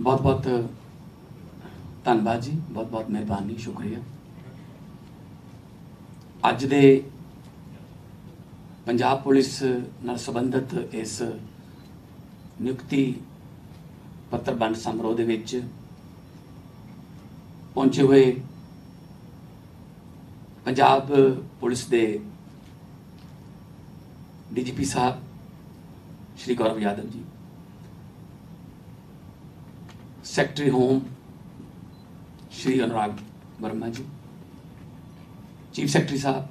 बहुत बहुत धन्यवाद जी, बहुत बहुत मेहरबानी, शुक्रिया। अज दे पंजाब पुलिस नाल संबंधित इस नियुक्ति पत्र वंड समारोह दे विच पहुंचे हुए पंजाब पुलिस दे DGP साहब श्री गौरव यादव जी, सैकटरी होम श्री अनुराग वर्मा जी, चीफ सैकटरी साहब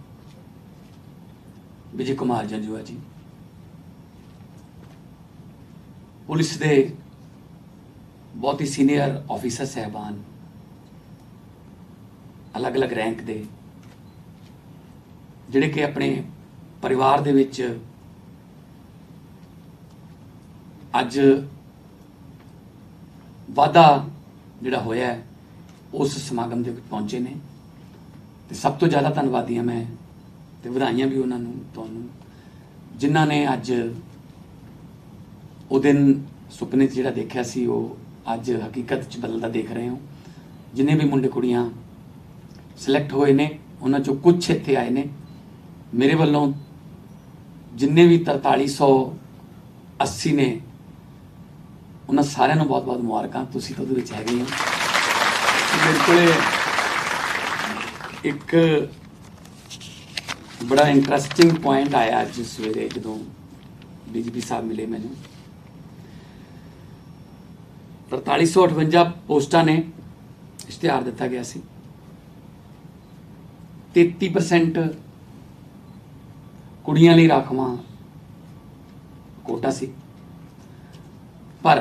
विजय कुमार जंजुआ जी, पुलिस दे बहुत ही सीनियर ऑफिसर साहबान, अलग अलग रैंक दे जिहड़े कि अपने परिवार दे विच अज वाधा जिहड़ा होया है उस समागम दे विच पहुंचे ने। ते सब तो ज़्यादा धन्नवादी हां मैं, ते वधाइयां भी उन्होंने तुहानूं जिन्हां ने अज वो दिन सुपने च जिहड़ा देखिया सी वो अज हकीकत च बदलदा देख रहे हो। जिन्ने भी मुंडे कुड़ियां सिलेक्ट होए ने उन्हां चों कुछ इत्थे आए ने, मेरे वालों जिन्ने भी 4380 ने उन्हां सारिਆਂ ਨੂੰ बहुत बहुत मुबारकां। तुसीं तो ਉਹਦੇ ਵਿੱਚ ਹੈਗੇ ਹੋ। मेरे को एक बड़ा इंटरस्टिंग पॉइंट आया अज सवेरे जो DGP साहब मिले मैनू। 4358 पोस्टां ने इश्तिहार दिता गया सी, 33% कुड़ियां लई राखवां कोटा सी, पर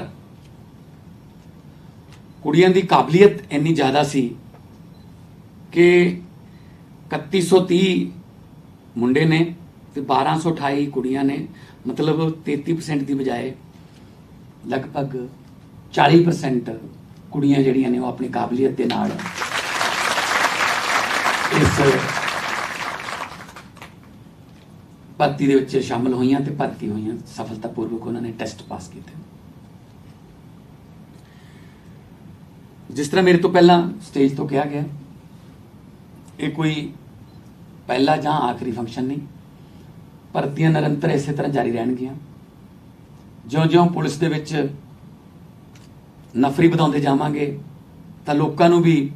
कुड़ियां दी काबलियत इन्नी ज़्यादा सी कि 3130 मुंडे ने ते 1228 कुड़ियां ने, मतलब 33% की बजाय लगभग 40% कुड़ियां जिहड़ियां ने वो अपनी काबलियत के नाल इस भर्ती दे विच शामिल होईयां ते भर्ती होईयां, सफलतापूर्वक उन्होंने टेस्ट पास किए। जिस तरह मेरे तो पहला स्टेज तो कहा गया, ये कोई पहला जां आखिरी फंक्शन नहीं, भर्तियां निरंतर इस तरह जारी रहनगियां। ज्यों-ज्यों पुलिस दे विच नफरी वधाउंदे जावांगे तां लोकां नूं भी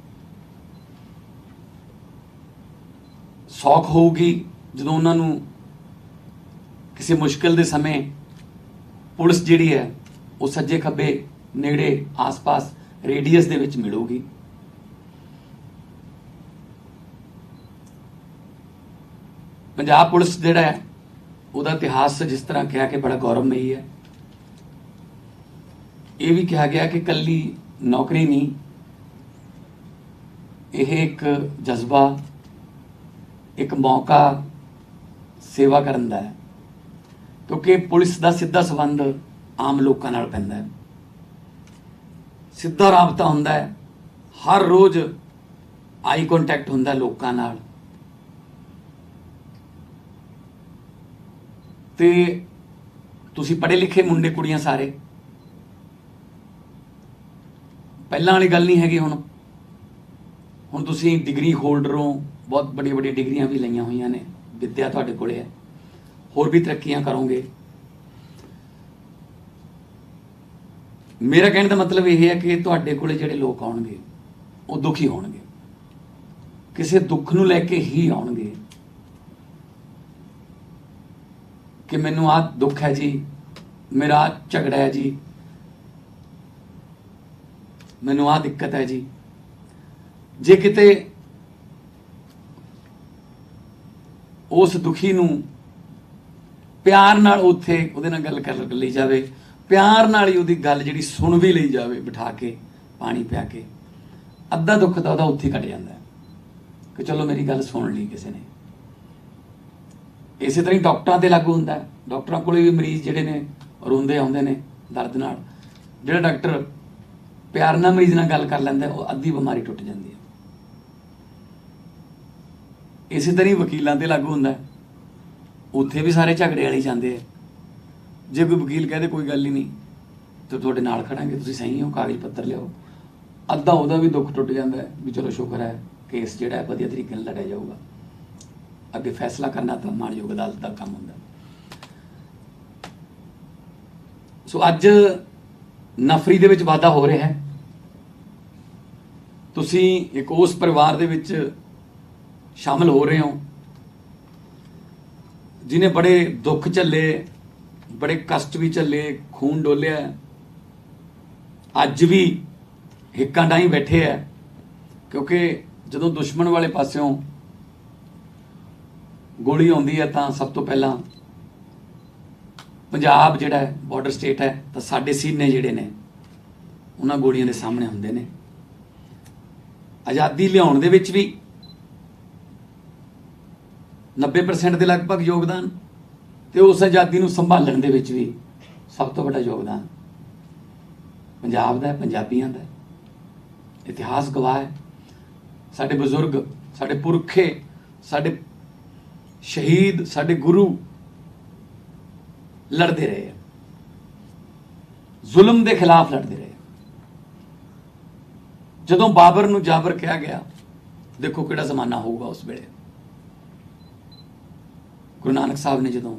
सौख होऊगी जदों उन्हां नूं किसी मुश्किल दे समय पुलिस जिहड़ी है वो सज्जे खब्बे नेड़े आस पास रेडियस दे विच मिलूगी। पंजाब पुलिस जिहड़ा है उहदा इतिहास जिस तरह कहा कि बड़ा गौरवमयी है। ये भी कहा गया कि कल्ली नौकरी नहीं, यह एक जज्बा, एक मौका सेवा करन दा है, क्योंकि पुलिस का सीधा संबंध आम लोगों नाल पैंदा है, सीधा राबता हुंदा है, हर रोज़ आई कॉन्टैक्ट हुंदा लोगों नाल। ते तुसीं पढ़े लिखे मुंडे कुड़ियां सारे, पहलां वाली गल नहीं हैगी। हुण तुसीं डिग्री होल्डर हो, बहुत बड़ी बड़ी डिग्रियां भी लईआं होईआं ने, विद्या तुहाडे कोले है, होर भी तरक्कियां करोगे। मेरा कहने का मतलब यह है कि तुहाडे कोले जिहड़े लोग आउणगे वो दुखी होणगे, किसी दुख नूं लैके ही आउणगे कि मैनूं आ दुख है जी, मेरा आ झगड़ा है जी, मैनूं आ दिक्कत है जी। जे किते उस दुखी नूं प्यार नाल उत्थे उहदे नाल गल कर लई जावे, प्यार नाल ही उहदी गल जिहड़ी सुण भी लई जावे, बिठा के पानी पिया के, अद्धा दुख तां उहदा उत्थे घट जांदा है कि चलो मेरी गल सुन ली किसी ने। इस तरह ही डॉक्टरां ते लागू हुंदा है। डॉक्टरां कोले भी मरीज जिहड़े ने रोंदे आउंदे ने दर्द नाल, जिहड़ा डॉक्टर प्यार नाल मरीज नाल गल कर लैंदा है, अद्धी बीमारी टुट जांदी है। इस तरह ही वकीलों से लागू होंगे, उत्थे भी सारे झगड़े वाले जाते हैं। जे कोई वकील कह दे कोई गल ही नहीं ਤੇ ਤੁਹਾਡੇ ਨਾਲ ਖੜਾਂਗੇ, ਤੁਸੀਂ ਸਹੀ ਹੋ, ਕਾਗਜ਼ ਪੱਤਰ ਲਿਆਓ। ਅੱਧਾ ਉਹਦਾ ਵੀ ਦੁੱਖ ਟੁੱਟ ਜਾਂਦਾ ਹੈ ਵੀ ਚਲੋ ਸ਼ੁਕਰ ਹੈ ਕੇਸ ਜਿਹੜਾ ਹੈ ਵਧੀਆ ਤਰੀਕੇ ਨਾਲ ਲੜਿਆ ਜਾਊਗਾ। ਅੱਗੇ ਫੈਸਲਾ ਕਰਨਾ ਤਾਂ ਮਾਣਯੋਗ ਅਦਾਲਤ ਦਾ ਕੰਮ ਹੁੰਦਾ। ਸੋ ਅੱਜ ਨਫਰੀ ਦੇ ਵਿੱਚ ਵਾਧਾ ਹੋ ਰਿਹਾ ਹੈ। ਤੁਸੀਂ ਇੱਕ ਉਸ ਪਰਿਵਾਰ ਦੇ ਵਿੱਚ ਸ਼ਾਮਲ ਹੋ ਰਹੇ ਹੋ ਜਿਹਨੇ ਬੜੇ ਦੁੱਖ ਝੱਲੇ, ਬੜੇ ਕਸ਼ਟ ਵੀ ਝੱਲੇ, ਖੂਨ ਡੋਲਿਆ, ਅੱਜ ਵੀ ਹਿੱਕਾਂ ਡਾਹੀਂ ਬੈਠੇ ਆ। ਕਿਉਂਕਿ ਜਦੋਂ ਦੁਸ਼ਮਣ ਵਾਲੇ ਪਾਸਿਓਂ ਗੋਲੀ ਆਉਂਦੀ ਹੈ ਤਾਂ ਸਭ ਤੋਂ ਪਹਿਲਾਂ ਪੰਜਾਬ ਜਿਹੜਾ ਹੈ ਬਾਰਡਰ ਸਟੇਟ ਹੈ, ਤਾਂ ਸਾਡੇ ਸੀਨੇ ਜਿਹੜੇ ਨੇ ਉਹਨਾਂ ਗੋਲੀਆਂ ਦੇ ਸਾਹਮਣੇ ਹੁੰਦੇ ਨੇ। ਆਜ਼ਾਦੀ ਲਿਆਉਣ ਦੇ ਵਿੱਚ ਵੀ 90% ਦੇ ਲਗਭਗ ਯੋਗਦਾਨ, ਤੇ ਉਸ ਆਜ਼ਾਦੀ ਨੂੰ ਸੰਭਾਲਣ ਦੇ ਵਿੱਚ ਵੀ ਸਭ ਤੋਂ ਵੱਡਾ ਯੋਗਦਾਨ ਪੰਜਾਬ ਦਾ ਹੈ, ਪੰਜਾਬੀਆਂ ਦਾ ਹੈ। ਇਤਿਹਾਸ ਗਵਾਹ ਹੈ, ਸਾਡੇ ਬਜ਼ੁਰਗ, ਸਾਡੇ ਪੁਰਖੇ, ਸਾਡੇ ਸ਼ਹੀਦ, ਸਾਡੇ ਗੁਰੂ ਲੜਦੇ ਰਹੇ ਆ, ਜ਼ੁਲਮ ਦੇ ਖਿਲਾਫ ਲੜਦੇ ਰਹੇ। ਜਦੋਂ ਬਾਬਰ ਨੂੰ ਜਾਬਰ ਕਿਹਾ ਗਿਆ, ਦੇਖੋ ਕਿਹੜਾ ਜ਼ਮਾਨਾ ਹੋਊਗਾ ਉਸ ਵੇਲੇ। ਗੁਰੂ ਨਾਨਕ ਸਾਹਿਬ ਨੇ ਜਦੋਂ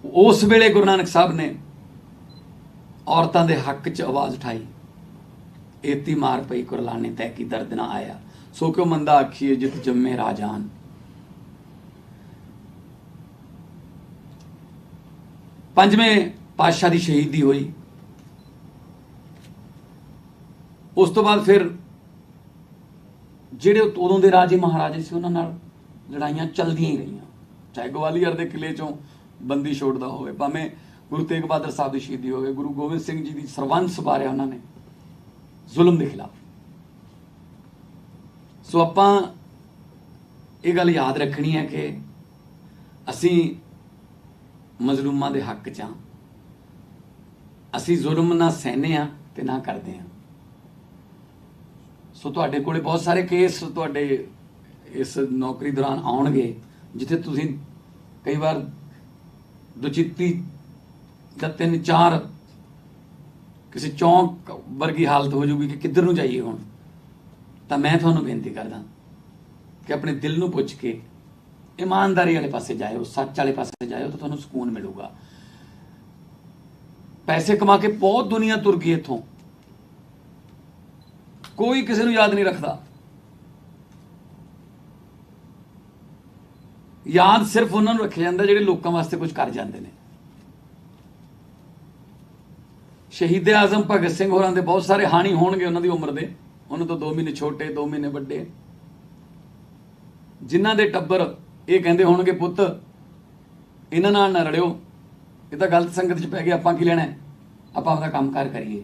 ਉਸ ਵੇਲੇ ਗੁਰੂ ਨਾਨਕ ਸਾਹਿਬ ਨੇ ਔਰਤਾਂ ਦੇ ਹੱਕ 'ਚ ਆਵਾਜ਼ ਉਠਾਈ, ਏਤੀ ਮਾਰ ਪਈ ਕੁਰਲਾਨੇ ਤੈ ਕੀ ਦਰਦ ਨਾ ਆਇਆ, ਸੋ ਕਿਉ ਮੰਦਾ ਆਖੀਏ ਜਿਤ ਜੰਮੇ ਰਾਜਾਨ। ਪੰਜਵੇਂ ਪਾਤਸ਼ਾਹ ਦੀ ਸ਼ਹੀਦੀ ਹੋਈ। ਉਸ ਤੋਂ ਬਾਅਦ ਫਿਰ ਜਿਹੜੇ ਉਦੋਂ ਦੇ ਰਾਜੇ ਮਹਾਰਾਜੇ ਸੀ ਉਹਨਾਂ ਨਾਲ ਲੜਾਈਆਂ ਚੱਲਦੀਆਂ ਹੀ ਰਹੀਆਂ, ਚਾਹੇ ਗਵਾਲੀਅਰ ਦੇ ਕਿਲੇ ਚੋਂ ਬੰਦੀ ਛੋੜਦਾ ਹੋਵੇ, ਭਾਵੇਂ ਗੁਰੂ ਤੇਗ ਬਹਾਦਰ ਸਾਹਿਬ ਦੀ ਸ਼ਹੀਦੀ ਹੋਵੇ, ਗੁਰੂ ਗੋਬਿੰਦ ਸਿੰਘ ਜੀ ਦੀ ਸਰਬੰਸ ਵਾਰਿਆ ਉਹਨਾਂ ਨੇ ਜ਼ੁਲਮ ਦੇ ਖਿਲਾਫ। ਸੋ ਆਪਾਂ ਇਹ ਗੱਲ ਯਾਦ ਰੱਖਣੀ ਹੈ ਕਿ ਅਸੀਂ ਮਜ਼ਲੂਮਾਂ ਦੇ ਹੱਕ 'ਚ ਹਾਂ, ਅਸੀਂ ਜ਼ੁਲਮ ਨਾ ਸਹਿਨੇ ਹਾਂ ਤੇ ਨਾ ਕਰਦੇ ਹਾਂ। ਸੋ ਤੁਹਾਡੇ ਕੋਲੇ ਬਹੁਤ ਸਾਰੇ ਕੇਸ ਤੁਹਾਡੇ ਇਸ ਨੌਕਰੀ ਦੌਰਾਨ ਆਉਣਗੇ ਜਿੱਥੇ ਤੁਸੀਂ ਕਈ ਵਾਰ ਦੁਚਿੱਤੀ ਜਾਂ 3-4 ਕਿਸੇ ਚੌਂਕ ਵਰਗੀ ਹਾਲਤ ਹੋ ਜਾਊਗੀ ਕਿ ਕਿੱਧਰ ਨੂੰ ਜਾਈਏ ਹੁਣ। ਤਾਂ ਮੈਂ ਤੁਹਾਨੂੰ ਬੇਨਤੀ ਕਰਦਾ ਕਿ ਆਪਣੇ ਦਿਲ ਨੂੰ ਪੁੱਛ ਕੇ ਇਮਾਨਦਾਰੀ ਵਾਲੇ ਪਾਸੇ ਜਾਇਓ, ਸੱਚ ਵਾਲੇ ਪਾਸੇ ਜਾਇਓ, ਤਾਂ ਤੁਹਾਨੂੰ ਸਕੂਨ ਮਿਲੂਗਾ। ਪੈਸੇ ਕਮਾ ਕੇ ਬਹੁਤ ਦੁਨੀਆ ਤੁਰ ਗਈ ਇੱਥੋਂ, ਕੋਈ ਕਿਸੇ ਨੂੰ ਯਾਦ ਨਹੀਂ ਰੱਖਦਾ। ਯਾਦ ਸਿਰਫ ਉਹਨਾਂ ਨੂੰ ਰੱਖਿਆ ਜਾਂਦਾ ਜਿਹੜੇ ਲੋਕਾਂ ਵਾਸਤੇ ਕੁਝ ਕਰ ਜਾਂਦੇ ਨੇ। ਸ਼ਹੀਦ ਆਜ਼ਮ ਭਗਤ ਸਿੰਘ ਹੋਰਾਂ ਦੇ ਬਹੁਤ ਸਾਰੇ ਹਾਣੀ ਹੋਣਗੇ ਉਹਨਾਂ ਦੀ ਉਮਰ ਦੇ, ਉਹਨਾਂ ਤੋਂ 2 ਮਹੀਨੇ ਛੋਟੇ, 2 ਮਹੀਨੇ ਵੱਡੇ, ਜਿਨ੍ਹਾਂ ਦੇ ਟੱਬਰ ਇਹ ਕਹਿੰਦੇ ਹੋਣਗੇ ਪੁੱਤ ਇਹਨਾਂ ਨਾਲ ਨਾ ਰਲਿਓ, ਇਹ ਤਾਂ ਗਲਤ ਸੰਗਤ 'ਚ ਪੈ ਗਏ, ਆਪਾਂ ਕੀ ਲੈਣਾ, ਆਪਾਂ ਆਪਦਾ ਕੰਮਕਾਰ ਕਰੀਏ।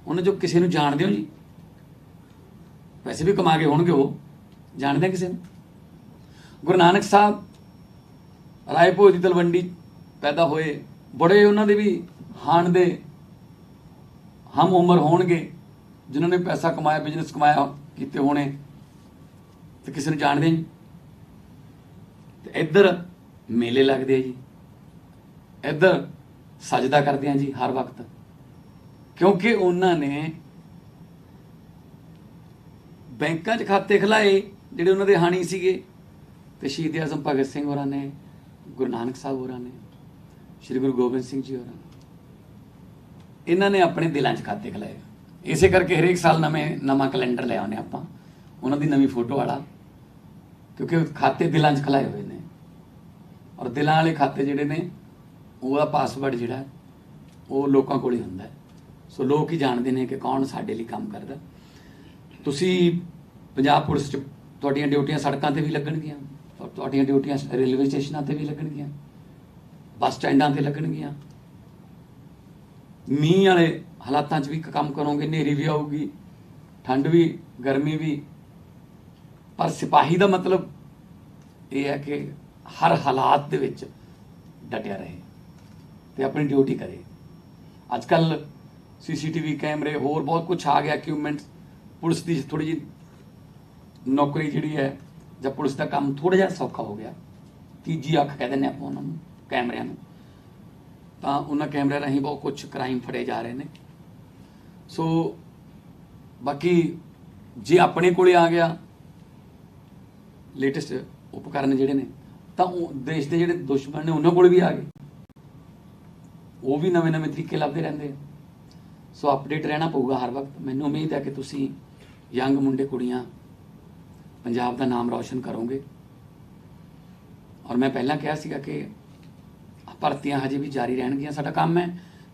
ਉਹਨਾਂ ਜੋ ਕਿਸੇ ਨੂੰ ਜਾਣਦੇ ਹੋ ਜੀ? ਵੈਸੇ ਵੀ ਕਮਾ ਕੇ ਹੋਣਗੇ, ਉਹ ਜਾਣਦੇ ਕਿਸੇ ਨੂੰ? ਗੁਰੂ ਨਾਨਕ ਸਾਹਿਬ ਰਾਏ ਭੋਜ ਦੀ ਤਲਵੰਡੀ ਪੈਦਾ ਹੋਏ, ਬੜੇ ਉਹਨਾਂ ਦੇ ਵੀ ਹਾਣ ਦੇ ਹਮ ਉਮਰ ਹੋਣਗੇ ਜਿਨ੍ਹਾਂ ਨੇ ਪੈਸਾ ਕਮਾਇਆ, ਬਿਜ਼ਨਸ ਕਮਾਇਆ ਕੀਤੇ ਹੋਣੇ, ਤੇ ਕਿਸੇ ਨੂੰ ਜਾਣਦੇ ਜੀ? ਤੇ ਇੱਧਰ ਮੇਲੇ ਲੱਗਦੇ ਆ ਜੀ, ਇੱਧਰ ਸਜਦਾ ਕਰਦੇ ਆ ਜੀ ਹਰ ਵਕਤ, ਕਿਉਂਕਿ ਉਹਨਾਂ ਨੇ ਬੈਂਕਾਂ 'ਚ ਖਾਤੇ ਖਿਲਾਏ ਜਿਹੜੇ ਉਹਨਾਂ ਦੇ ਹਾਣੀ ਸੀਗੇ, ਤੇ ਸ਼ਹੀਦ ਆਜ਼ਮ ਭਗਤ ਸਿੰਘ ਹੋਰਾਂ ਨੇ, ਗੁਰੂ ਨਾਨਕ ਸਾਹਿਬ ਹੋਰਾਂ ਨੇ, ਸ਼੍ਰੀ ਗੁਰੂ ਗੋਬਿੰਦ ਸਿੰਘ ਜੀ ਹੋਰਾਂ ਨੇ, ਇਹਨਾਂ ਨੇ ਆਪਣੇ ਦਿਲਾਂ 'ਚ ਖਾਤੇ ਖਿਲਾਏ। ਇਸੇ ਕਰਕੇ ਹਰੇਕ ਸਾਲ ਨਵਾਂ ਕੈਲੰਡਰ ਲੈ ਆਉਂਦੇ ਆਪਾਂ, ਉਹਨਾਂ ਦੀ ਨਵੀਂ ਫੋਟੋ ਵਾਲਾ, ਕਿਉਂਕਿ ਖਾਤੇ ਦਿਲਾਂ 'ਚ ਖਿਲਾਏ ਹੋਏ ਨੇ। ਔਰ ਦਿਲਾਂ ਵਾਲੇ ਖਾਤੇ ਜਿਹੜੇ ਨੇ ਉਹਦਾ ਪਾਸਵਰਡ ਜਿਹੜਾ ਉਹ ਲੋਕਾਂ ਕੋਲ ਹੀ ਹੁੰਦਾ। ਸੋ ਲੋਕ ਹੀ ਜਾਣਦੇ ਨੇ ਕਿ ਕੌਣ ਸਾਡੇ ਲਈ ਕੰਮ ਕਰਦਾ। ਤੁਸੀਂ ਪੰਜਾਬ ਪੁਲਿਸ 'ਚ ਤੁਹਾਡੀਆਂ ਡਿਊਟੀਆਂ ਸੜਕਾਂ 'ਤੇ ਵੀ ਲੱਗਣਗੀਆਂ, ਤੁਹਾਡੀਆਂ ਡਿਊਟੀਆਂ ਰੇਲਵੇ ਸਟੇਸ਼ਨਾਂ 'ਤੇ ਵੀ ਲੱਗਣਗੀਆਂ, ਬੱਸ ਸਟੈਂਡਾਂ 'ਤੇ ਲੱਗਣਗੀਆਂ। ਮੀਂਹ ਵਾਲੇ ਹਾਲਾਤਾਂ 'ਚ ਵੀ ਕੰਮ ਕਰੋਗੇ, ਹਨੇਰੀ ਵੀ ਆਊਗੀ, ਠੰਡ ਵੀ, ਗਰਮੀ ਵੀ, ਪਰ ਸਿਪਾਹੀ ਦਾ ਮਤਲਬ ਇਹ ਹੈ ਕਿ ਹਰ ਹਾਲਾਤ ਦੇ ਵਿੱਚ ਡਟਿਆ ਰਹੇ ਤੇ ਆਪਣੀ ਡਿਊਟੀ ਕਰੇ। ਅੱਜ ਕੱਲ੍ਹ CCTV ਕੈਮਰੇ, ਹੋਰ ਬਹੁਤ ਕੁਛ ਆ ਗਿਆ, ਇਕਵਿਪਮੈਂਟ, ਪੁਲਿਸ ਦੀ ਥੋੜ੍ਹੀ ਜਿਹੀ ਨੌਕਰੀ ਜਿਹੜੀ ਹੈ ਜਾਂ ਪੁਲਿਸ ਦਾ ਕੰਮ ਥੋੜ੍ਹਾ ਜਿਹਾ ਸੌਖਾ ਹੋ ਗਿਆ। ਤੀਜੀ ਅੱਖ ਕਹਿ ਦਿੰਦੇ ਆਪਾਂ ਉਹਨਾਂ ਨੂੰ, ਕੈਮਰਿਆਂ ਨੂੰ। ਤਾਂ ਉਹਨਾਂ ਕੈਮਰੇ ਰਾਹੀਂ ਬਹੁਤ ਕੁਝ ਕ੍ਰਾਈਮ ਫੜੇ ਜਾ ਰਹੇ ਨੇ। ਸੋ ਬਾਕੀ ਜੇ ਆਪਣੇ ਕੋਲੇ ਆ ਗਿਆ ਲੇਟੈਸਟ ਉਪਕਰਨ ਜਿਹੜੇ ਨੇ, ਤਾਂ ਉਹ ਦੇਸ਼ ਦੇ ਜਿਹੜੇ ਦੁਸ਼ਮਣ ਨੇ ਉਹਨਾਂ ਕੋਲ ਵੀ ਆ ਗਏ, ਉਹ ਵੀ ਨਵੇਂ ਨਵੇਂ ਤਰੀਕੇ ਲੱਭਦੇ ਰਹਿੰਦੇ ਆ। ਸੋ ਅਪਡੇਟ ਰਹਿਣਾ ਪਊਗਾ ਹਰ ਵਕਤ। ਮੈਨੂੰ ਉਮੀਦ ਹੈ ਕਿ ਤੁਸੀਂ ਯੰਗ ਮੁੰਡੇ ਕੁੜੀਆਂ ਪੰਜਾਬ ਦਾ ਨਾਮ ਰੌਸ਼ਨ ਕਰੋਗੇ। ਔਰ ਮੈਂ ਪਹਿਲਾਂ ਕਿਹਾ ਸੀਗਾ ਕਿ ਭਰਤੀਆਂ ਹਜੇ ਵੀ ਜਾਰੀ ਰਹਿਣਗੀਆਂ। ਸਾਡਾ ਕੰਮ ਹੈ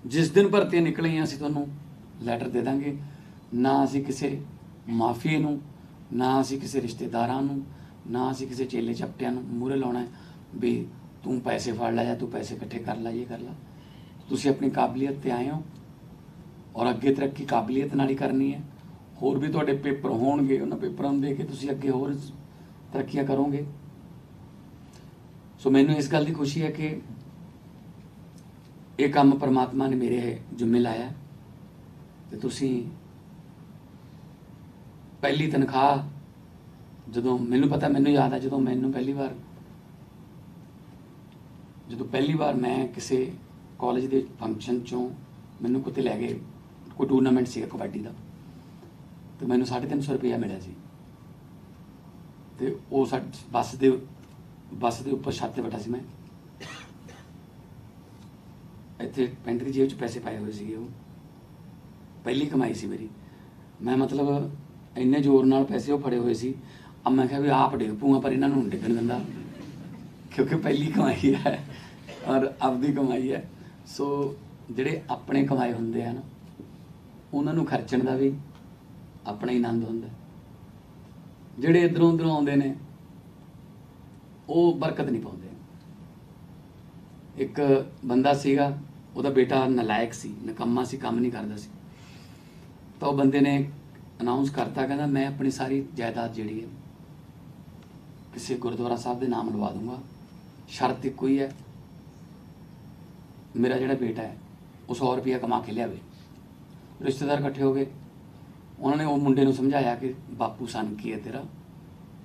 ਜਿਸ ਦਿਨ ਭਰਤੀਆਂ ਨਿਕਲੀਆਂ ਅਸੀਂ ਤੁਹਾਨੂੰ ਲੈਟਰ ਦੇ ਦਾਂਗੇ। ਨਾ ਅਸੀਂ ਕਿਸੇ ਮਾਫੀਏ ਨੂੰ, ਨਾ ਅਸੀਂ ਕਿਸੇ ਰਿਸ਼ਤੇਦਾਰਾਂ ਨੂੰ, ਨਾ ਅਸੀਂ ਕਿਸੇ ਚੇਲੇ ਚਪਟਿਆਂ ਨੂੰ ਮੂਹਰੇ ਲਾਉਣਾ ਵੀ ਤੂੰ ਪੈਸੇ ਫੜ ਲੈ ਜਾਂ ਤੂੰ ਪੈਸੇ ਇਕੱਠੇ ਕਰ ਲੈ, ਇਹ ਕਰ ਲੈ। ਤੁਸੀਂ ਆਪਣੀ ਕਾਬਲੀਅਤ ਤੇ ਆਏ ਹੋ ਔਰ ਅੱਗੇ ਤਰੱਕੀ ਕਾਬਲੀਅਤ ਨਾਲ ਹੀ ਕਰਨੀ ਹੈ। ਹੋਰ ਵੀ ਤੁਹਾਡੇ ਪੇਪਰ ਹੋਣਗੇ, ਉਹਨਾਂ ਪੇਪਰਾਂ ਨੂੰ ਦੇ ਕੇ ਤੁਸੀਂ ਅੱਗੇ ਹੋਰ ਤਰੱਕੀਆਂ ਕਰੋਗੇ। ਸੋ ਮੈਨੂੰ ਇਸ ਗੱਲ ਦੀ ਖੁਸ਼ੀ ਹੈ ਕਿ ਇਹ ਕੰਮ ਪਰਮਾਤਮਾ ਨੇ ਮੇਰੇ ਜ਼ਿੰਮੇ ਲਾਇਆ ਤੇ ਤੁਸੀਂ ਪਹਿਲੀ ਤਨਖਾਹ ਜਦੋਂ ਮੈਨੂੰ ਪਤਾ, ਮੈਨੂੰ ਯਾਦ ਹੈ ਜਦੋਂ ਪਹਿਲੀ ਵਾਰ ਮੈਂ ਕਿਸੇ ਕਾਲਜ ਦੇ ਫੰਕਸ਼ਨ ਚੋਂ ਮੈਨੂੰ ਕਿਤੇ ਲੈ ਗਏ, ਕੋਈ ਟੂਰਨਾਮੈਂਟ ਸੀਗਾ ਕਬੱਡੀ ਦਾ, ਤੇ ਮੈਨੂੰ 350 ਰੁਪਇਆ ਮਿਲਿਆ ਸੀ। ਤੇ ਉਹ ਬੱਸ ਦੇ ਉੱਪਰ ਛੱਤ ਤੇ ਬੈਠਾ ਸੀ ਮੈਂ, ਇੱਥੇ ਪੈਂਟ ਦੀ ਜੇਬ 'ਚ ਪੈਸੇ ਪਾਏ ਹੋਏ ਸੀਗੇ। ਉਹ ਪਹਿਲੀ ਕਮਾਈ ਸੀ ਮੇਰੀ। ਮੈਂ ਮਤਲਬ ਇੰਨੇ ਜ਼ੋਰ ਨਾਲ ਪੈਸੇ ਉਹ ਫੜੇ ਹੋਏ ਸੀ। अब मैं भी आप डिग पऊँगा पर इन्हों नहीं डिगन दिंदा क्योंकि पहली कमाई है और आपकी कमाई है। सो ਜਿਹੜੇ ਆਪਣੇ ਕਮਾਏ ਹੁੰਦੇ ਆ ਨਾ, ਉਹਨਾਂ ਨੂੰ ਖਰਚਣ ਦਾ ਵੀ ਆਪਣਾ ਹੀ ਆਨੰਦ ਹੁੰਦਾ। ਜਿਹੜੇ ਇਧਰੋਂ ਉਧਰੋਂ ਆਉਂਦੇ ਨੇ ਉਹ ਬਰਕਤ ਨਹੀਂ ਪਾਉਂਦੇ। ਇੱਕ ਬੰਦਾ ਸੀਗਾ, ਉਹਦਾ ਬੇਟਾ ਨਲਾਇਕ ਸੀ, ਨਕੰਮਾ ਸੀ, ਕੰਮ ਨਹੀਂ ਕਰਦਾ ਸੀ। ਤਾਂ ਉਹ ਬੰਦੇ ਨੇ ਅਨਾਉਂਸ ਕਰਤਾ, ਕਹਿੰਦਾ ਮੈਂ ਆਪਣੀ ਸਾਰੀ ਜਾਇਦਾਦ ਜਿਹੜੀ ਹੈ ਕਿਸੇ ਗੁਰਦੁਆਰਾ ਸਾਹਿਬ ਦੇ ਨਾਮ ਲਵਾ ਦੂੰਗਾ, ਸ਼ਰਤ ਇੱਕੋ ਹੀ ਹੈ ਮੇਰਾ ਜਿਹੜਾ ਬੇਟਾ ਹੈ ਉਹ 100 ਰੁਪਇਆ ਕਮਾ ਕੇ ਲਿਆਵੇ। ਰਿਸ਼ਤੇਦਾਰ ਇਕੱਠੇ ਹੋ ਗਏ, ਉਹਨਾਂ ਨੇ ਉਹ ਮੁੰਡੇ ਨੂੰ ਸਮਝਾਇਆ ਕਿ ਬਾਪੂ ਸਨ ਕੀ ਹੈ ਤੇਰਾ,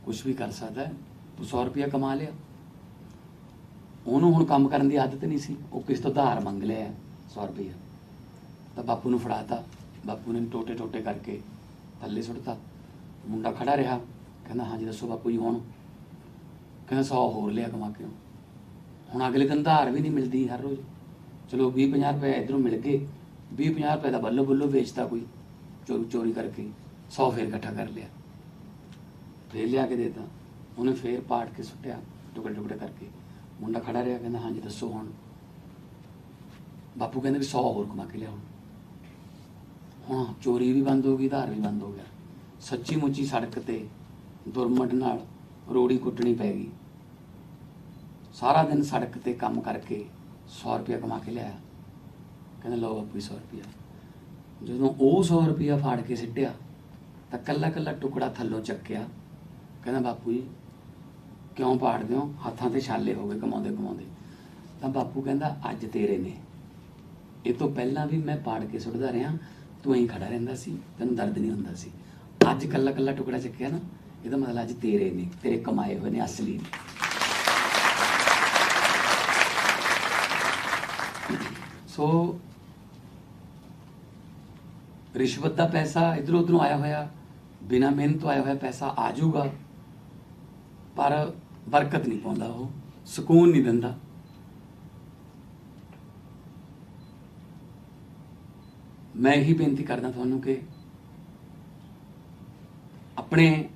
ਕੁਛ ਵੀ ਕਰ ਸਕਦਾ, ਤੂੰ 100 ਰੁਪਇਆ ਕਮਾ ਲਿਆ। ਉਹਨੂੰ ਹੁਣ ਕੰਮ ਕਰਨ ਦੀ ਆਦਤ ਨਹੀਂ ਸੀ, ਉਹ ਕਿਸ ਤੋਂ ਉਧਾਰ ਮੰਗ ਲਿਆ 100 ਰੁਪਇਆ, ਤਾਂ ਬਾਪੂ ਨੂੰ ਫੜਾਤਾ। ਬਾਪੂ ਨੇ ਟੋਟੇ ਟੋਟੇ ਕਰਕੇ ਥੱਲੇ ਸੁੱਟਤਾ। ਮੁੰਡਾ ਖੜਾ ਰਿਹਾ, ਕਹਿੰਦਾ ਹਾਂਜੀ ਦੱਸੋ ਬਾਪੂ ਜੀ। ਹੁਣ ਕਹਿੰਦਾ 100 ਹੋਰ ਲਿਆ ਕਮਾ ਕੇ। ਹੁਣ ਅਗਲੇ ਦਿਨ ਉਧਾਰ ਵੀ ਨਹੀਂ ਮਿਲਦੀ ਹਰ ਰੋਜ਼। ਚਲੋ 20-50 ਰੁਪਏ ਇੱਧਰੋਂ ਮਿਲ ਗਏ, 20-50 ਰੁਪਏ ਦਾ ਬੱਲੋ ਬੱਲੋ ਵੇਚਤਾ ਕੋਈ ਚੋਰੀ ਕਰਕੇ, 100 ਫੇਰ ਇਕੱਠਾ ਕਰ ਲਿਆ, ਫੇਰ ਲਿਆ ਕੇ ਦੇਤਾ। ਉਹਨੇ ਫੇਰ ਪਾੜ ਕੇ ਸੁੱਟਿਆ ਟੁਕੜੇ ਟੁਕੜੇ ਕਰਕੇ। ਮੁੰਡਾ ਖੜਾ ਰਿਹਾ, ਕਹਿੰਦਾ ਹਾਂਜੀ ਦੱਸੋ ਹੁਣ। ਬਾਪੂ ਕਹਿੰਦੇ ਵੀ 100 ਹੋਰ ਕਮਾ ਕੇ ਲਿਆ। ਹੁਣ ਚੋਰੀ ਵੀ ਬੰਦ ਹੋ ਗਈ, ਉਧਾਰ ਵੀ ਬੰਦ ਹੋ ਗਿਆ। ਸੱਚੀ ਮੁੱਚੀ ਸੜਕ ਤੇ ਦੁਰਮਟ ਨਾਲ ਰੋੜੀ ਕੁੱਟਣੀ ਪੈ ਗਈ। ਸਾਰਾ ਦਿਨ ਸੜਕ ਤੇ ਕੰਮ ਕਰਕੇ 100 ਰੁਪਇਆ ਕਮਾ ਕੇ ਲਿਆਇਆ। ਕਹਿੰਦਾ ਲਓ ਬਾਪੂ 100 ਰੁਪਇਆ। ਜਦੋਂ ਉਹ 100 ਰੁਪਇਆ ਫਾੜ ਕੇ ਸਿੱਟਿਆ ਤਾਂ ਕੱਲਾ ਕੱਲਾ ਟੁਕੜਾ ਥੱਲੋਂ ਚੱਕਿਆ। ਕਹਿੰਦਾ ਬਾਪੂ ਜੀ ਕਿਉਂ ਪਾੜਦੇ ਹੋ, ਹੱਥਾਂ ਤੇ ਛਾਲੇ ਹੋ ਗਏ ਕਮਾਉਂਦੇ ਕਮਾਉਂਦੇ। ਤਾਂ ਬਾਪੂ ਕਹਿੰਦਾ ਅੱਜ ਤੇਰੇ ਨੇ, ਇਹ ਤੋਂ ਪਹਿਲਾਂ ਵੀ ਮੈਂ ਪਾੜ ਕੇ ਸੁੱਟਦਾ ਰਿਹਾ, ਤੂੰ ਐਂ ਖੜਾ ਰਹਿੰਦਾ ਸੀ, ਤੈਨੂੰ ਦਰਦ ਨਹੀਂ ਹੁੰਦਾ ਸੀ। ਅੱਜ ਕੱਲਾ ਕੱਲਾ ਟੁਕੜਾ ਚੱਕਿਆ ਨਾ, ਇਹਦਾ ਮਤਲਬ ਅੱਜ ਤੇਰੇ ਨੇ, ਤੇਰੇ ਕਮਾਏ ਹੋਏ ਨੇ ਅਸਲੀ ਨੇ। ਸੋ ਰਿਸ਼ਵਤ ਦਾ ਪੈਸਾ ਇਧਰੋਂ ਉਧਰੋਂ ਆਇਆ ਹੋਇਆ, ਬਿਨਾਂ ਮਿਹਨਤ ਤੋਂ ਆਇਆ ਹੋਇਆ ਪੈਸਾ ਆ ਜਾਊਗਾ, ਪਰ ਬਰਕਤ ਨਹੀਂ ਪਾਉਂਦਾ, ਉਹ ਸਕੂਨ ਨਹੀਂ ਦਿੰਦਾ। ਮੈਂ ਇਹੀ ਬੇਨਤੀ ਕਰਦਾ ਤੁਹਾਨੂੰ ਕਿ ਆਪਣੇ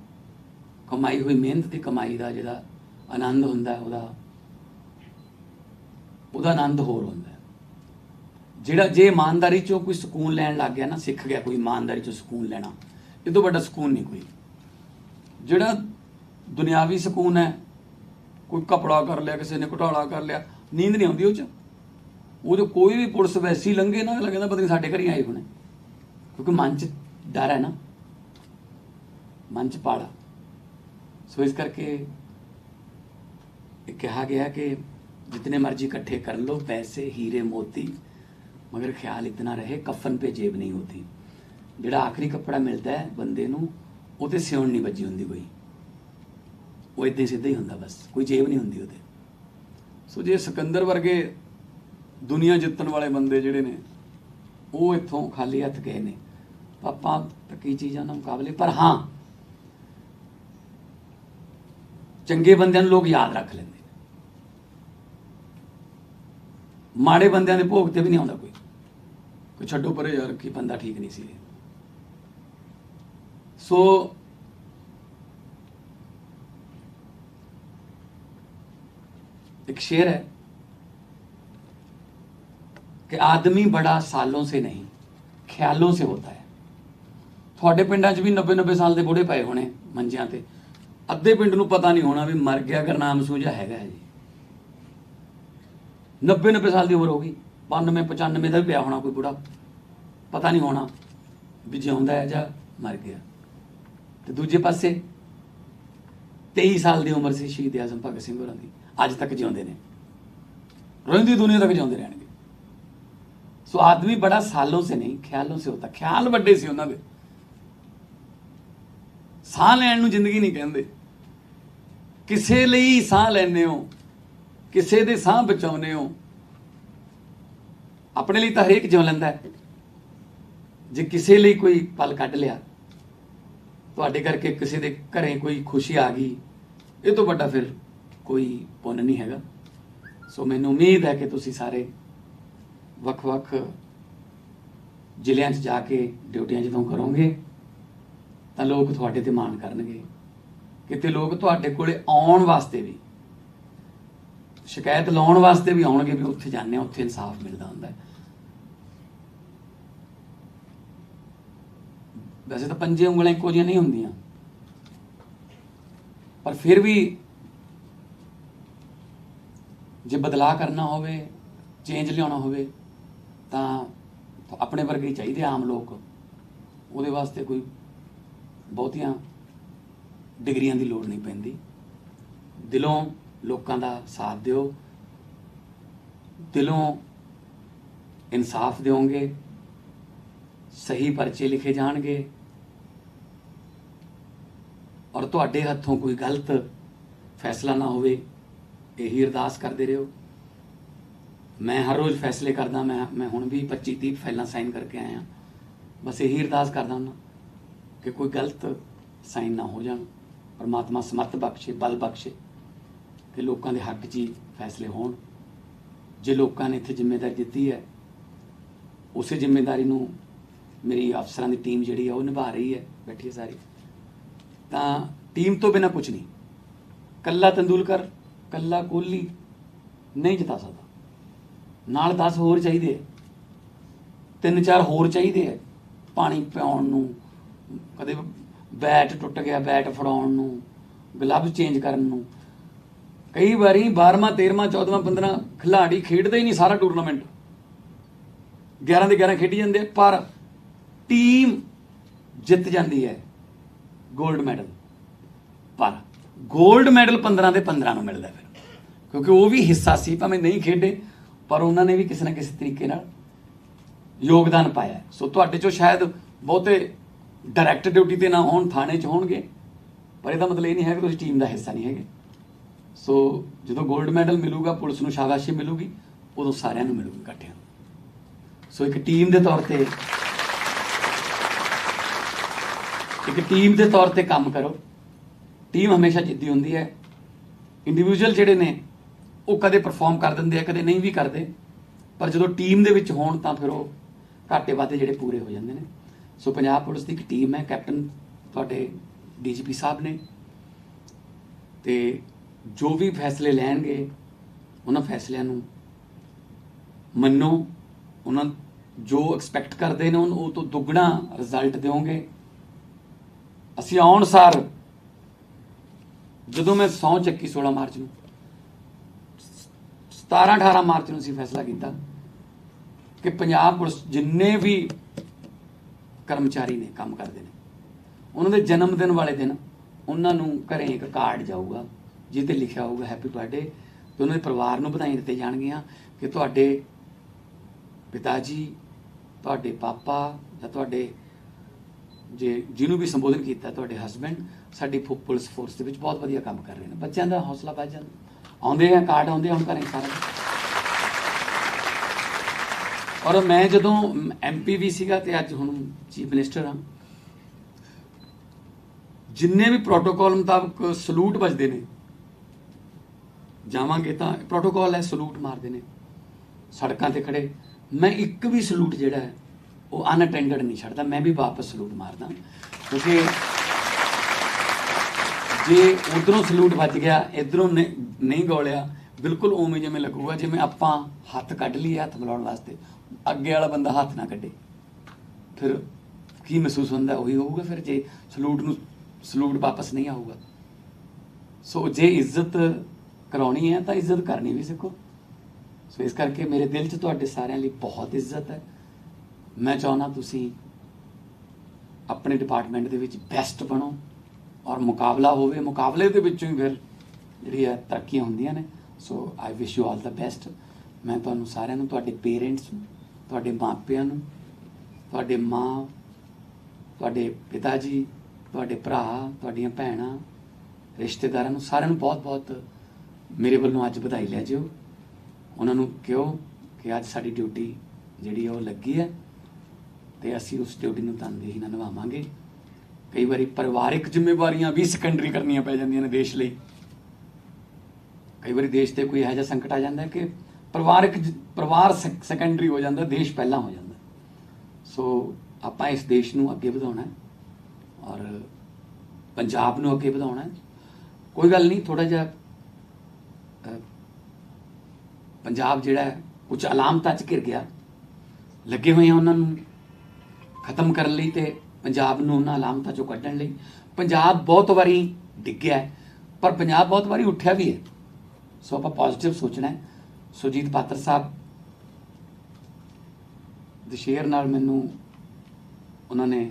ਕਮਾਈ ਹੋਈ ਮਿਹਨਤ ਦੀ ਕਮਾਈ ਦਾ ਜਿਹੜਾ ਆਨੰਦ ਹੁੰਦਾ, ਉਹਦਾ ਆਨੰਦ ਹੋਰ ਹੁੰਦਾ। ਜਿਹੜਾ ਜੇ ਇਮਾਨਦਾਰੀ ਚੋਂ ਕੋਈ ਸਕੂਨ ਲੈਣ ਲੱਗ ਗਿਆ ਨਾ, ਸਿੱਖ ਗਿਆ ਕੋਈ ਇਮਾਨਦਾਰੀ ਚੋਂ ਸਕੂਨ ਲੈਣਾ, ਇਹ ਤੋਂ ਵੱਡਾ ਸਕੂਨ ਨਹੀਂ ਕੋਈ। ਜਿਹੜਾ ਦੁਨਿਆਵੀ ਸਕੂਨ ਹੈ, ਕੋਈ ਕਪੜਾ ਕਰ ਲਿਆ, ਕਿਸੇ ਨੇ ਘੁਟਾਲਾ ਕਰ ਲਿਆ, ਨੀਂਦ ਨਹੀਂ ਆਉਂਦੀ ਉਹ 'ਚ ਕੋਈ ਵੀ ਪੁਲਿਸ ਵੈਸੀ ਲੰਘੇ ਨਾ, ਲੱਗਦਾ ਪਤਾ ਨਹੀਂ ਸਾਡੇ ਘਰ ਹੀ ਆਏ ਹੋਣੇ, ਕਿਉਂਕਿ ਮਨ 'ਚ ਡਰ ਹੈ ਨਾ, ਮਨ 'ਚ ਪਾਲਾ। ਸੋ ਇਸ ਕਰਕੇ ਕਿਹਾ ਗਿਆ ਕਿ जितने मर्जी इकट्ठे कर लो पैसे हीरे मोती, मगर ख्याल इतना रहे कफन पे जेब नहीं होती। ਜਿਹੜਾ ਆਖਰੀ ਕੱਪੜਾ ਮਿਲਦਾ ਹੈ ਬੰਦੇ ਨੂੰ, ਉਹ ਤੇ ਸਿਉਣ ਨਹੀਂ ਵੱਜੀ ਹੁੰਦੀ ਕੋਈ, ਉਹ ਇੱਦਾਂ ਸਿੱਧਾ ਹੀ ਹੁੰਦਾ, ਬਸ ਕੋਈ ਜੇਬ ਨਹੀਂ ਹੁੰਦੀ ਉਹਦੇ। ਸੋ ਜੇ ਸਿਕੰਦਰ ਵਰਗੇ दुनिया जितन वाले बंदे जिहड़े ने वो इत्थों खाली हथ गए ने। ਆਪਾਂ ਤਾਂ ਕਈ ਚੀਜ਼ਾਂ ਨਾਲ ਮੁਕਾਬਲੇ, ਪਰ ਹਾਂ ਚੰਗੇ ਬੰਦਿਆਂ ਨੂੰ ਲੋਕ ਯਾਦ ਰੱਖ ਲੈਂਦੇ, ਮਾੜੇ ਬੰਦਿਆਂ ਦੇ ਭੋਗ ਤੇ ਵੀ ਨਹੀਂ ਆਉਂਦਾ ਕੋਈ ਛੱਡੋ ਪਰੇ ਯਾਰ ਕੀ ਬੰਦਾ ਠੀਕ ਨਹੀਂ ਸੀ। ਸੋ एक शेर है कि आदमी बड़ा सालों से नहीं ख्यालों से होता है। ਤੁਹਾਡੇ ਪਿੰਡਾਂ 'ਚ ਵੀ 90-90 ਸਾਲ ਦੇ ਬੁੜੇ ਪਏ ਹੋਣੇ ਮੰਜਿਆਂ ਤੇ, ਅੱਧੇ ਪਿੰਡ ਨੂੰ ਪਤਾ ਨਹੀਂ ਹੋਣਾ ਵੀ ਮਰ ਗਿਆ ਗੁਰਨਾਮ ਸੂਝਾ ਹੈਗਾ ਜੀ। 90-90 ਸਾਲ ਦੀ ਉਮਰ ਹੋ ਗਈ, 92-95 ਦਾ ਵੀ ਪਿਆ ਹੋਣਾ ਕੋਈ ਬੁੜਾ, ਪਤਾ ਨਹੀਂ ਹੋਣਾ ਵੀ ਜਿਉਂਦਾ ਹੈ ਜਾਂ ਮਰ ਗਿਆ। ਤੇ ਦੂਜੇ ਪਾਸੇ 23 ਸਾਲ ਦੀ ਉਮਰ ਸੀ ਸ਼ਹੀਦ ਆਜ਼ਮ ਭਗਤ ਸਿੰਘ ਹੋਰਾਂ ਦੀ, ਅੱਜ ਤੱਕ ਜਿਉਂਦੇ ਨੇ, ਰਹਿੰਦੀ ਦੁਨੀਆ ਤੱਕ ਜਿਉਂਦੇ ਰਹਿਣਗੇ। ਸੋ ਆਦਮੀ ਬੜਾ ਸਾਲੋਂ ਸੇ ਨਹੀਂ ਖਿਆਲੋਂ ਸੇ ਹੋਤਾ। ਖਿਆਲ ਵੱਡੇ ਸੀ ਉਹਨਾਂ ਦੇ, ਸਾਹ ਲੈਣ ਨੂੰ ਜ਼ਿੰਦਗੀ ਨਹੀਂ ਕਹਿੰਦੇ, ਕਿਸੇ ਲਈ ਸਾਹ ਲੈਂਦੇ ਹੋ, ਕਿਸੇ ਦੇ ਸਾਹ ਬਚਾਉਂਦੇ ਹੋ। ਆਪਣੇ ਲਈ ਤਾਂ ਹਰੇਕ ਜਿਉ ਲੈਂਦਾ, ਜੇ ਕਿਸੇ ਲਈ ਕੋਈ ਪਲ ਕੱਢ ਲਿਆ, ਤੁਹਾਡੇ ਕਰਕੇ ਕਿਸੇ ਦੇ ਘਰੇ ਕੋਈ ਖੁਸ਼ੀ ਆ ਗਈ, ਇਹ ਤੋਂ ਵੱਡਾ ਫਿਰ ਕੋਈ ਪੁੰਨ ਨਹੀਂ ਹੈਗਾ। ਸੋ ਮੈਨੂੰ ਉਮੀਦ ਹੈ ਕਿ ਤੁਸੀਂ ਸਾਰੇ ਵੱਖ-ਵੱਖ ਜ਼ਿਲ੍ਹਿਆਂ 'ਚ ਜਾ ਕੇ ਡਿਊਟੀਆਂ ਜਦੋਂ ਕਰੋਗੇ ਤਾਂ ਲੋਕ ਤੁਹਾਡੇ ਤੇ ਮਾਣ ਕਰਨਗੇ। ਕਿਤੇ ਲੋਕ ਤੁਹਾਡੇ ਕੋਲੇ ਆਉਣ ਵਾਸਤੇ ਵੀ, ਸ਼ਿਕਾਇਤ ਲਾਉਣ ਵਾਸਤੇ ਵੀ ਆਉਣਗੇ ਵੀ ਉੱਥੇ ਜਾਂਦੇ ਹਾਂ, ਉੱਥੇ ਇਨਸਾਫ ਮਿਲਦਾ ਹੁੰਦਾ ਹੈ। ਵੈਸੇ ਤਾਂ ਪੰਜੇ ਉਂਗਲਾਂ ਇੱਕੋ ਜਿਹੀਆਂ ਨਹੀਂ ਹੁੰਦੀਆਂ, ਪਰ ਫਿਰ ਵੀ ਜੇ ਬਦਲਾਅ ਕਰਨਾ ਹੋਵੇ, ਚੇਂਜ ਲਿਆਉਣਾ ਹੋਵੇ ਤਾਂ ਆਪਣੇ ਵਰਗੇ ਹੀ ਚਾਹੀਦੇ ਆਮ ਲੋਕ। ਉਹਦੇ ਵਾਸਤੇ ਕੋਈ ਬਹੁਤੀਆਂ ਡਿਗਰੀਆਂ ਦੀ ਲੋੜ ਨਹੀਂ ਪੈਂਦੀ। ਦਿਲੋਂ ਲੋਕਾਂ ਦਾ ਸਾਥ ਦਿਓ, ਦਿਲੋਂ ਇਨਸਾਫ ਦਿਓਗੇ, ਸਹੀ ਪਰਚੇ ਲਿਖੇ ਜਾਣਗੇ ਔਰ ਤੁਹਾਡੇ ਹੱਥੋਂ ਕੋਈ ਗਲਤ ਫੈਸਲਾ ਨਾ ਹੋਵੇ, ਇਹੀ ਅਰਦਾਸ ਕਰਦੇ ਰਹੋ। ਮੈਂ ਹਰ ਰੋਜ਼ ਫੈਸਲੇ ਕਰਦਾ, ਮੈਂ ਹੁਣ ਵੀ 25-30 ਫਾਈਲਾਂ ਸਾਈਨ ਕਰਕੇ ਆਇਆ। ਬਸ ਇਹੀ ਅਰਦਾਸ ਕਰਦਾ ਹੁੰਦਾ ਕਿ ਕੋਈ ਗਲਤ ਸਾਈਨ ਨਾ ਹੋ ਜਾਣ। ਪਰਮਾਤਮਾ ਸਮਰਥ ਬਖਸ਼ੇ, ਬਲ ਬਖਸ਼ੇ ਕਿ ਲੋਕਾਂ ਦੇ ਹੱਕ 'ਚ ਹੀ ਫੈਸਲੇ ਹੋਣ। ਜੇ ਲੋਕਾਂ ਨੇ ਇੱਥੇ ਜ਼ਿੰਮੇਵਾਰੀ ਦਿੱਤੀ ਹੈ, ਉਸੇ ਜ਼ਿੰਮੇਵਾਰੀ ਨੂੰ ਮੇਰੀ ਅਫਸਰਾਂ ਦੀ ਟੀਮ ਜਿਹੜੀ ਹੈ ਉਹ ਨਿਭਾ ਰਹੀ ਹੈ, ਬੈਠੀ ਹੈ ਸਾਰੀ। ਤਾਂ ਟੀਮ ਤੋਂ ਬਿਨਾਂ ਕੁਝ ਨਹੀਂ। ਕੱਲਾ ਤੰਦੂਲਕਰ, ਕੱਲਾ ਕੋਹਲੀ ਨਹੀਂ ਜਿਤਾ ਸਕਦਾ, ਨਾਲ 10 ਹੋਰ ਚਾਹੀਦੇ, 3-4 ਹੋਰ ਚਾਹੀਦੇ ਹੈ ਪਾਣੀ ਪਿਆਉਣ ਨੂੰ, ਕਦੇ ਬੈਟ ਟੁੱਟ ਗਿਆ ਬੈਟ ਫੜਾਉਣ ਨੂੰ, ਗਲਵਜ਼ ਚੇਂਜ ਕਰਨ ਨੂੰ। ਕਈ ਵਾਰੀ 12ਵਾਂ 13ਵਾਂ 14ਵਾਂ 15 ਖਿਲਾੜੀ ਖੇਡਦੇ ਹੀ ਨਹੀਂ ਸਾਰਾ ਟੂਰਨਾਮੈਂਟ, 11 ਦੇ 11 ਖੇਡੀ ਜਾਂਦੇ, ਪਰ ਟੀਮ ਜਿੱਤ ਜਾਂਦੀ ਹੈ ਗੋਲਡ ਮੈਡਲ। ਪਰ ਗੋਲਡ ਮੈਡਲ 15 ਦੇ 15 ਨੂੰ ਮਿਲਦਾ ਫਿਰ, ਕਿਉਂਕਿ ਉਹ ਵੀ ਹਿੱਸਾ ਸੀ, ਭਾਵੇਂ ਨਹੀਂ ਖੇਡੇ ਪਰ ਉਹਨਾਂ ਨੇ ਵੀ ਕਿਸੇ ਨਾ ਕਿਸੇ ਤਰੀਕੇ ਨਾਲ ਯੋਗਦਾਨ ਪਾਇਆ। ਸੋ ਤੁਹਾਡੇ 'ਚੋਂ ਸ਼ਾਇਦ ਬਹੁਤੇ ਡਾਇਰੈਕਟ ਡਿਊਟੀ ਤੇ ਨਾ ਹੋਣ, ਥਾਣੇ 'ਚ ਹੋਣਗੇ, ਪਰ ਇਹਦਾ ਮਤਲਬ ਇਹ ਨਹੀਂ ਹੈ ਕਿ ਤੁਸੀਂ ਟੀਮ ਦਾ ਹਿੱਸਾ ਨਹੀਂ ਹੈਗੇ। ਸੋ ਜਦੋਂ ਗੋਲਡ ਮੈਡਲ ਮਿਲੂਗਾ, ਪੁਲਿਸ ਨੂੰ ਸ਼ਾਬਾਸ਼ੀ ਮਿਲੂਗੀ, ਉਦੋਂ ਸਾਰਿਆਂ ਨੂੰ ਮਿਲੂਗੀ ਇਕੱਠਿਆਂ ਨੂੰ। ਸੋ ਇੱਕ ਟੀਮ ਦੇ ਤੌਰ ਤੇ ਕੰਮ ਕਰੋ। ਟੀਮ ਹਮੇਸ਼ਾ ਜਿੱਤਦੀ ਹੁੰਦੀ ਹੈ। ਇੰਡੀਵਿਜੂਅਲ ਜਿਹੜੇ ਨੇ ਉਹ ਕਦੇ ਪਰਫਾਰਮ ਕਰ ਦਿੰਦੇ ਆ, ਕਦੇ ਨਹੀਂ ਵੀ ਕਰਦੇ, ਪਰ ਜਦੋਂ ਟੀਮ ਦੇ ਵਿੱਚ ਹੋਣ ਤਾਂ ਫਿਰ ਉਹ ਘਾਟੇ ਵਾਧੇ ਜਿਹੜੇ ਪੂਰੇ ਹੋ ਜਾਂਦੇ ਨੇ। ਸੋ ਪੰਜਾਬ ਪੁਲਿਸ ਦੀ ਇੱਕ ਟੀਮ ਹੈ, ਕੈਪਟਨ ਤੁਹਾਡੇ DGP ਸਾਹਿਬ ਨੇ, ਤੇ ਜੋ ਵੀ ਫੈਸਲੇ ਲੈਣਗੇ ਉਹਨਾਂ ਫੈਸਲਿਆਂ ਨੂੰ ਮੰਨੋ। ਉਹਨਾਂ ਜੋ ਐਕਸਪੈਕਟ ਕਰਦੇ ਨੇ ਉਹ ਤੋਂ ਦੁੱਗਣਾ ਰਿਜ਼ਲਟ ਦਿਓਗੇ। ਅਸੀਂ ਆਉਣ ਸਾਰ, ਜਦੋਂ ਮੈਂ ਸਹੁੰ ਚੱਕੀ 16 ਮਾਰਚ ਨੂੰ, 17-18 ਮਾਰਚ ਨੂੰ ਅਸੀਂ ਫੈਸਲਾ ਕੀਤਾ ਕਿ ਪੰਜਾਬ ਪੁਲਿਸ ਜਿੰਨੇ ਵੀ ਕਰਮਚਾਰੀ ਨੇ ਕੰਮ ਕਰਦੇ ਨੇ, ਉਹਨਾਂ ਦੇ ਜਨਮ ਦਿਨ ਵਾਲੇ ਦਿਨ ਉਹਨਾਂ ਨੂੰ ਘਰੇ ਇੱਕ ਕਾਰਡ ਜਾਊਗਾ ਜਿਹਦੇ ਲਿਖਿਆ ਹੋਊਗਾ ਹੈਪੀ ਬਰਥਡੇ, ਤੇ ਉਹਨਾਂ ਦੇ ਪਰਿਵਾਰ ਨੂੰ ਵਧਾਈ ਦਿੱਤੇ ਜਾਣਗੀਆਂ ਕਿ ਤੁਹਾਡੇ ਪਿਤਾ ਜੀ, ਤੁਹਾਡੇ ਪਾਪਾ ਜਾਂ ਤੁਹਾਡੇ ਜਿਹਨੂੰ ਵੀ ਸੰਬੋਧਨ ਕੀਤਾ, ਤੁਹਾਡੇ ਹਸਬੈਂਡ ਸਾਡੀ ਪੁਲਿਸ ਫੋਰਸ ਦੇ ਵਿੱਚ ਬਹੁਤ ਵਧੀਆ ਕੰਮ ਕਰ ਰਹੇ ਨੇ। ਬੱਚਿਆਂ ਦਾ ਹੌਸਲਾ ਵੱਧ ਜਾਂਦਾ। ਆਉਂਦੇ ਆ ਕਾਰਡ, ਆਉਂਦੇ ਹੁਣ ਘਰੇ ਸਾਰਾ। ਔਰ ਮੈਂ ਜਦੋਂ MP ਵੀ ਸੀਗਾ ਤੇ ਅੱਜ ਹੁਣ ਚੀਫ ਮਿਨਿਸਟਰ ਹਾਂ, ਜਿੰਨੇ ਵੀ ਪ੍ਰੋਟੋਕਾਲ ਮੁਤਾਬਕ ਸਲੂਟ ਵੱਜਦੇ ਨੇ, ਜਾਵਾਂਗੇ ਤਾਂ ਪ੍ਰੋਟੋਕਾਲ ਹੈ, ਸਲੂਟ ਮਾਰਦੇ ਨੇ ਸੜਕਾਂ ਤੇ ਖੜੇ। ਮੈਂ ਇੱਕ ਵੀ ਸਲੂਟ ਜਿਹੜਾ ਹੈ ਉਹ ਅਨਅਟੈਂਡਡ ਨਹੀਂ ਛੱਡਦਾ, ਮੈਂ ਵੀ ਵਾਪਸ ਸਲੂਟ ਮਾਰਦਾ, ਕਿਉਂਕਿ ਜੇ ਉਧਰੋਂ ਸਲੂਟ ਵੱਜ ਗਿਆ ਇਧਰੋਂ ਨਹੀਂ ਗੋਲਿਆ, ਬਿਲਕੁਲ ਉਵੇਂ ਜਿਵੇਂ ਲੱਗੂਗਾ ਜਿਵੇਂ ਆਪਾਂ ਹੱਥ ਕੱਢ ਲਈਏ ਹੱਥ ਮਿਲਾਉਣ ਵਾਸਤੇ, ਅੱਗੇ ਵਾਲਾ ਬੰਦਾ ਹੱਥ ਨਾ ਕੱਢੇ, ਫਿਰ ਕੀ ਮਹਿਸੂਸ ਹੁੰਦਾ ਉਹੀ ਹੋਊਗਾ ਫਿਰ ਜੇ ਸਲੂਟ ਵਾਪਸ ਨਹੀਂ ਆਊਗਾ। ਸੋ ਜੇ ਇੱਜ਼ਤ ਕਰਾਉਣੀ ਹੈ ਤਾਂ ਇੱਜ਼ਤ ਕਰਨੀ ਵੀ ਸਿੱਖੋ। ਸੋ ਇਸ ਕਰਕੇ ਮੇਰੇ ਦਿਲ 'ਚ ਤੁਹਾਡੇ ਸਾਰਿਆਂ ਲਈ ਬਹੁਤ ਇੱਜ਼ਤ ਹੈ। ਮੈਂ ਚਾਹੁੰਦਾ ਤੁਸੀਂ ਆਪਣੇ ਡਿਪਾਰਟਮੈਂਟ ਦੇ ਵਿੱਚ ਬੈਸਟ ਬਣੋ ਔਰ ਮੁਕਾਬਲਾ ਹੋਵੇ, ਮੁਕਾਬਲੇ ਦੇ ਵਿੱਚੋਂ ਹੀ ਫਿਰ ਜਿਹੜੀ ਹੈ ਤਰੱਕੀਆਂ ਹੁੰਦੀਆਂ ਨੇ। So I wish you all the best. ਮੈਂ ਤੁਹਾਨੂੰ ਸਾਰਿਆਂ ਨੂੰ, ਤੁਹਾਡੇ ਪੇਰੈਂਟਸ ਨੂੰ, ਤੁਹਾਡੇ ਮਾਪਿਆਂ ਨੂੰ, ਤੁਹਾਡੇ ਮਾਂ, ਤੁਹਾਡੇ ਪਿਤਾ ਜੀ, ਤੁਹਾਡੇ ਭਰਾ, ਤੁਹਾਡੀਆਂ ਭੈਣਾਂ, ਰਿਸ਼ਤੇਦਾਰਾਂ ਨੂੰ, ਸਾਰਿਆਂ ਨੂੰ ਬਹੁਤ ਬਹੁਤ ਮੇਰੇ ਵੱਲੋਂ ਅੱਜ ਵਧਾਈ ਲੈ ਜਿਓ। ਉਹਨਾਂ ਨੂੰ ਕਿਹੋ ਕਿ ਅੱਜ ਸਾਡੀ ਡਿਊਟੀ ਜਿਹੜੀ ਉਹ ਲੱਗੀ ਹੈ ਤੇ ਅਸੀਂ ਉਸ ਡਿਊਟੀ ਨੂੰ ਤਨਦੇਹੀ ਨਾਲ ਨਿਭਾਵਾਂਗੇ। ਕਈ ਵਾਰੀ ਪਰਿਵਾਰਿਕ ਜ਼ਿੰਮੇਵਾਰੀਆਂ ਵੀ ਸੈਕੰਡਰੀ ਕਰਨੀਆਂ ਪੈ ਜਾਂਦੀਆਂ ਨੇ ਦੇਸ਼ ਲਈ। ਕਈ ਵਾਰੀ ਦੇਸ਼ ਤੇ ਕੋਈ ਇਹੋ ਜਿਹਾ ਸੰਕਟ ਆ ਜਾਂਦਾ ਕਿ ਪਰਿਵਾਰ ਸੈਕੰਡਰੀ ਹੋ ਜਾਂਦਾ, ਦੇਸ਼ ਪਹਿਲਾਂ ਹੋ ਜਾਂਦਾ। ਸੋ ਆਪਾਂ ਇਸ ਦੇਸ਼ ਨੂੰ ਅੱਗੇ ਵਧਾਉਣਾ ਔਰ ਪੰਜਾਬ ਨੂੰ ਅੱਗੇ ਵਧਾਉਣਾ। ਕੋਈ ਗੱਲ ਨਹੀਂ, ਥੋੜਾ ਜਿਹਾ ਪੰਜਾਬ ਜਿਹੜਾ ਕੁਝ ਅਲਾਮਤਾਂ 'ਚ ਘਿਰ ਗਿਆ, ਲੱਗੇ ਹੋਏ ਆ ਉਹਨਾਂ ਨੂੰ ਖਤਮ ਕਰਨ ਲਈ ਤੇ ਪੰਜਾਬ ਨੂੰ ਉਹਨਾਂ ਅਲਾਮਤਾਂ 'ਚੋਂ ਕੱਢਣ ਲਈ। ਪੰਜਾਬ ਬਹੁਤ ਵਾਰੀ ਡਿੱਗਿਆ ਪਰ ਪੰਜਾਬ ਬਹੁਤ ਵਾਰੀ ਉੱਠਿਆ ਵੀ ਹੈ। ਸੋ ਆਪਾਂ ਪੋਜ਼ਿਟਿਵ ਸੋਚਣਾ ਹੈ। ਸੁਰਜੀਤ ਪਾਤਰ ਸਾਹਿਬ ਦੇ ਸ਼ੇਅਰ ਨਾਲ ਮੈਨੂੰ ਉਹਨਾਂ ਨੇ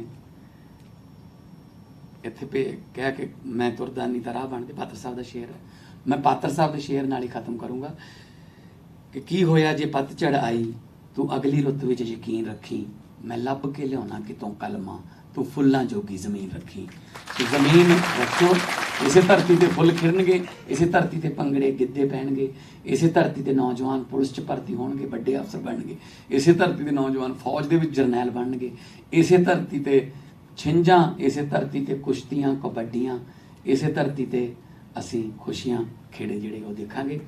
ਇੱਥੇ ਕਹਿ ਕੇ ਮੈਂ ਤੁਰਦਾ ਨਹੀਂ ਤਾਂ ਰਾਹ ਬਣਦੇ, ਪਾਤਰ ਸਾਹਿਬ ਦਾ ਸ਼ੇਅਰ ਹੈ। ਮੈਂ ਪਾਤਰ ਸਾਹਿਬ ਦੇ ਸ਼ੇਅਰ ਨਾਲ ਹੀ ਖਤਮ ਕਰੂੰਗਾ ਕਿ ਕੀ ਹੋਇਆ ਜੇ ਪਤਝੜ ਆਈ, ਤੂੰ ਅਗਲੀ ਰੁੱਤ ਵਿੱਚ ਯਕੀਨ ਰੱਖੀ, ਮੈਂ ਲੱਭ ਕੇ ਲਿਆਉਣਾ ਕਿਤੋਂ ਕਲਮਾਂ, ਤੂੰ ਫੁੱਲਾਂ ਜੋਗੀ ਜ਼ਮੀਨ ਰੱਖੀ। ਤੇ ਜ਼ਮੀਨ ਰੱਖੋ, ਇਸੇ ਧਰਤੀ ਤੇ ਫੁੱਲ ਖਿੜਨਗੇ, ਇਸੇ ਧਰਤੀ ਤੇ ਭੰਗੜੇ ਗਿੱਧੇ ਪੈਣਗੇ, ਇਸੇ ਧਰਤੀ ਤੇ ਨੌਜਵਾਨ ਪੁਲਿਸ 'ਚ ਭਰਤੀ ਹੋਣਗੇ, ਵੱਡੇ ਅਫਸਰ ਬਣਨਗੇ, ਇਸੇ ਧਰਤੀ ਤੇ ਨੌਜਵਾਨ ਫੌਜ ਦੇ ਵਿੱਚ ਜਰਨੈਲ ਬਣਨਗੇ, ਇਸੇ ਧਰਤੀ ਤੇ ਛਿੰਝਾਂ, ਇਸੇ ਧਰਤੀ ਤੇ ਕੁਸ਼ਤੀਆਂ, ਕਬੱਡੀਆਂ, ਇਸੇ ਧਰਤੀ ਤੇ ਅਸੀਂ ਖੁਸ਼ੀਆਂ ਖੇੜੇ ਜਿਹੜੇ ਉਹ ਦੇਖਾਂਗੇ।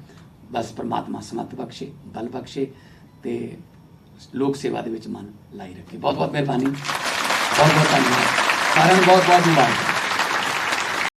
ਬਸ ਪਰਮਾਤਮਾ ਸਮਤ ਬਖਸ਼ੇ, ਬਲ ਬਖਸ਼ੇ ਤੇ ਲੋਕ ਸੇਵਾ ਦੇ ਵਿੱਚ ਮਨ ਲਾਈ ਰੱਖੇ। ਬਹੁਤ ਬਹੁਤ ਮਿਹਰਬਾਨੀ, ਬਹੁਤ ਬਹੁਤ ਧੰਨਵਾਦ ਸਾਰਿਆਂ ਨੂੰ, ਬਹੁਤ ਬਹੁਤ ਮੁਬਾਰਕ।